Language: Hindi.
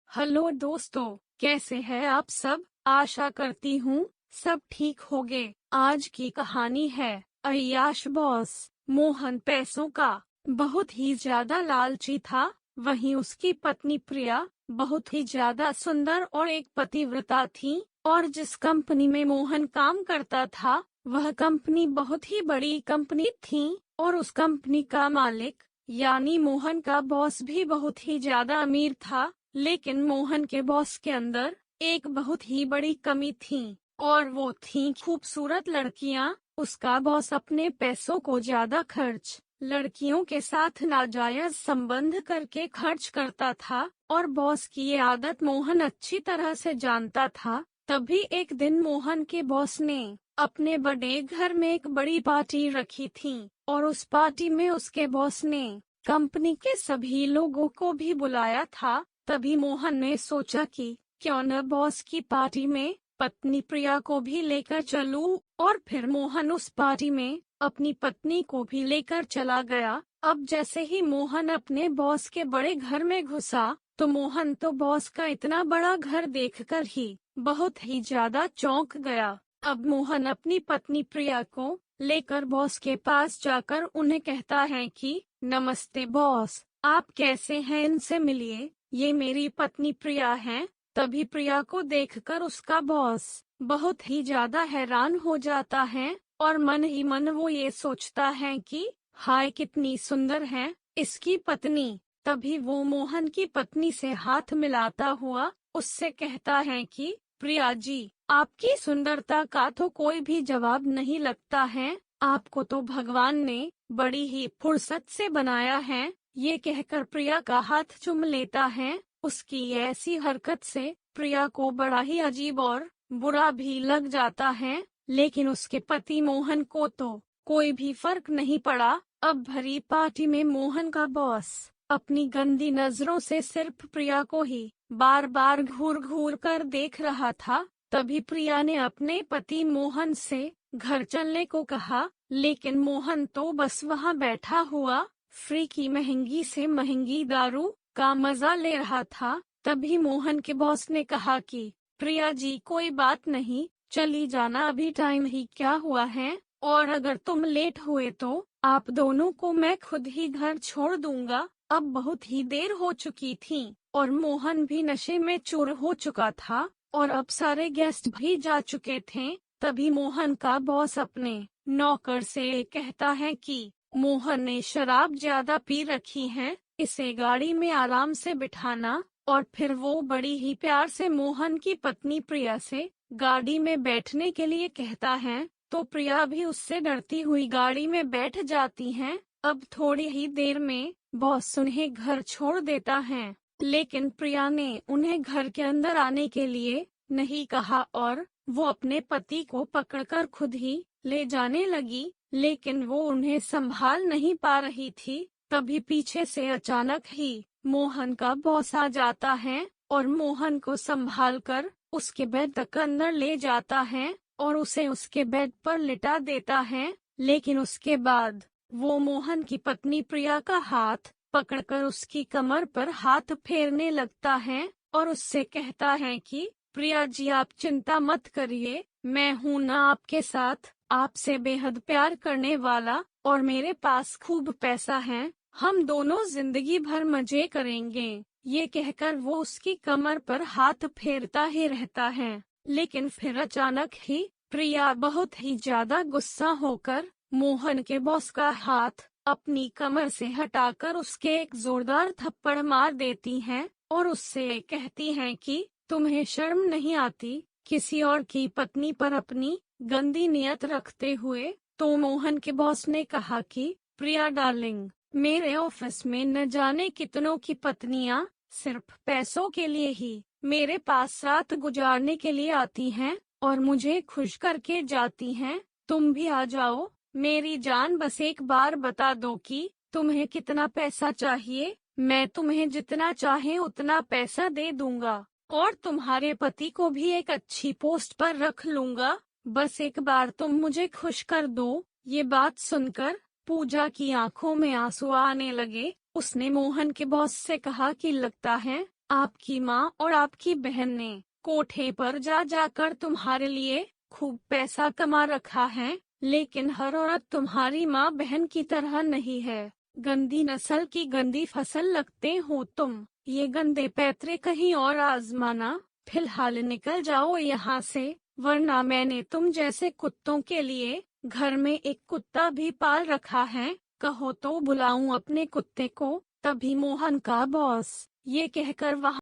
हेलो दोस्तों, कैसे हैं आप सब। आशा करती हूँ सब ठीक होंगे। आज की कहानी है अय्याश बॉस। मोहन पैसों का बहुत ही ज्यादा लालची था। वहीं उसकी पत्नी प्रिया बहुत ही ज्यादा सुंदर और एक पतिव्रता थी। और जिस कंपनी में मोहन काम करता था वह कंपनी बहुत ही बड़ी कंपनी थी। और उस कंपनी का मालिक यानी मोहन का बॉस भी बहुत ही ज्यादा अमीर था। लेकिन मोहन के बॉस के अंदर एक बहुत ही बड़ी कमी थी और वो थी खूबसूरत लड़कियां। उसका बॉस अपने पैसों को ज्यादा खर्च लड़कियों के साथ नाजायज संबंध करके खर्च करता था और बॉस की ये आदत मोहन अच्छी तरह से जानता था। तभी एक दिन मोहन के बॉस ने अपने बड़े घर में एक बड़ी पार्टी रखी थी और उस पार्टी में उसके बॉस ने कंपनी के सभी लोगों को भी बुलाया था। तभी मोहन ने सोचा कि क्यों न बॉस की पार्टी में पत्नी प्रिया को भी लेकर चलूं। और फिर मोहन उस पार्टी में अपनी पत्नी को भी लेकर चला गया। अब जैसे ही मोहन अपने बॉस के बड़े घर में घुसा तो मोहन तो बॉस का इतना बड़ा घर देखकर ही बहुत ही ज्यादा चौंक गया। अब मोहन अपनी पत्नी प्रिया को लेकर बॉस के पास जाकर उन्हें कहता है कि नमस्ते बॉस, आप कैसे हैं, इनसे मिलिए, ये मेरी पत्नी प्रिया है। तभी प्रिया को देखकर उसका बॉस बहुत ही ज्यादा हैरान हो जाता है और मन ही मन वो ये सोचता है कि हाय कितनी सुंदर है इसकी पत्नी। तभी वो मोहन की पत्नी से हाथ मिलाता हुआ उससे कहता है कि प्रिया जी, आपकी सुंदरता का तो कोई भी जवाब नहीं लगता है। आपको तो भगवान ने बड़ी ही फुर्सत से बनाया है। ये कहकर प्रिया का हाथ चूम लेता है। उसकी ऐसी हरकत से प्रिया को बड़ा ही अजीब और बुरा भी लग जाता है। लेकिन उसके पति मोहन को तो कोई भी फर्क नहीं पड़ा। अब भरी पार्टी में मोहन का बॉस अपनी गंदी नजरों से सिर्फ प्रिया को ही बार बार घूर घूर कर देख रहा था। तभी प्रिया ने अपने पति मोहन से घर चलने को कहा, लेकिन मोहन तो बस वहाँ बैठा हुआ फ्री की महंगी से महंगी दारू का मजा ले रहा था। तभी मोहन के बॉस ने कहा कि प्रिया जी, कोई बात नहीं, चली जाना, अभी टाइम ही क्या हुआ है, और अगर तुम लेट हुए तो आप दोनों को मैं खुद ही घर छोड़ दूंगा। अब बहुत ही देर हो चुकी थी और मोहन भी नशे में चूर हो चुका था और अब सारे गेस्ट भी जा चुके थे। तभी मोहन का बॉस अपने नौकर से कहता है कि मोहन ने शराब ज्यादा पी रखी है, इसे गाड़ी में आराम से बिठाना। और फिर वो बड़ी ही प्यार से मोहन की पत्नी प्रिया से गाड़ी में बैठने के लिए कहता है। तो प्रिया भी उससे डरती हुई गाड़ी में बैठ जाती है। अब थोड़ी ही देर में बॉस उन्हें घर छोड़ देता है, लेकिन प्रिया ने उन्हें घर के अंदर आने के लिए नहीं कहा और वो अपने पति को पकड़कर खुद ही ले जाने लगी। लेकिन वो उन्हें संभाल नहीं पा रही थी। तभी पीछे से अचानक ही मोहन का बॉस आ जाता है और मोहन को संभालकर उसके बेड तक अंदर ले जाता है और उसे उसके बेड पर लिटा देता है। लेकिन उसके बाद वो मोहन की पत्नी प्रिया का हाथ पकड़कर उसकी कमर पर हाथ फेरने लगता है और उससे कहता है कि प्रिया जी, आप चिंता मत करिए, मैं हूँ ना आपके साथ, आपसे बेहद प्यार करने वाला, और मेरे पास खूब पैसा है, हम दोनों जिंदगी भर मजे करेंगे। ये कहकर वो उसकी कमर पर हाथ फेरता ही रहता है। लेकिन फिर अचानक ही प्रिया बहुत ही ज्यादा गुस्सा होकर मोहन के बॉस का हाथ अपनी कमर से हटाकर उसके एक जोरदार थप्पड़ मार देती हैं और उससे कहती हैं कि तुम्हें शर्म नहीं आती किसी और की पत्नी पर अपनी गंदी नियत रखते हुए। तो मोहन के बॉस ने कहा कि प्रिया डार्लिंग, मेरे ऑफिस में न जाने कितनों की पत्नियां सिर्फ पैसों के लिए ही मेरे पास रात गुजारने के लिए आती हैं और मुझे खुश करके जाती हैं। तुम भी आ जाओ मेरी जान, बस एक बार बता दो कि तुम्हें कितना पैसा चाहिए, मैं तुम्हें जितना चाहे उतना पैसा दे दूंगा और तुम्हारे पति को भी एक अच्छी पोस्ट पर रख लूंगा। बस एक बार तुम मुझे खुश कर दो। ये बात सुनकर पूजा की आंखों में आंसू आने लगे। उसने मोहन के बॉस से कहा कि लगता है आपकी माँ और आपकी बहन ने कोठे पर जा जाकर तुम्हारे लिए खूब पैसा कमा रखा है, लेकिन हर औरत तुम्हारी माँ बहन की तरह नहीं है। गंदी नस्ल की गंदी फसल लगते हो तुम। ये गंदे पैतरे कहीं और आजमाना। फिलहाल निकल जाओ यहाँ से, वरना मैंने तुम जैसे कुत्तों के लिए घर में एक कुत्ता भी पाल रखा है। कहो तो बुलाऊं अपने कुत्ते को। तभी मोहन का बॉस ये कहकर वहां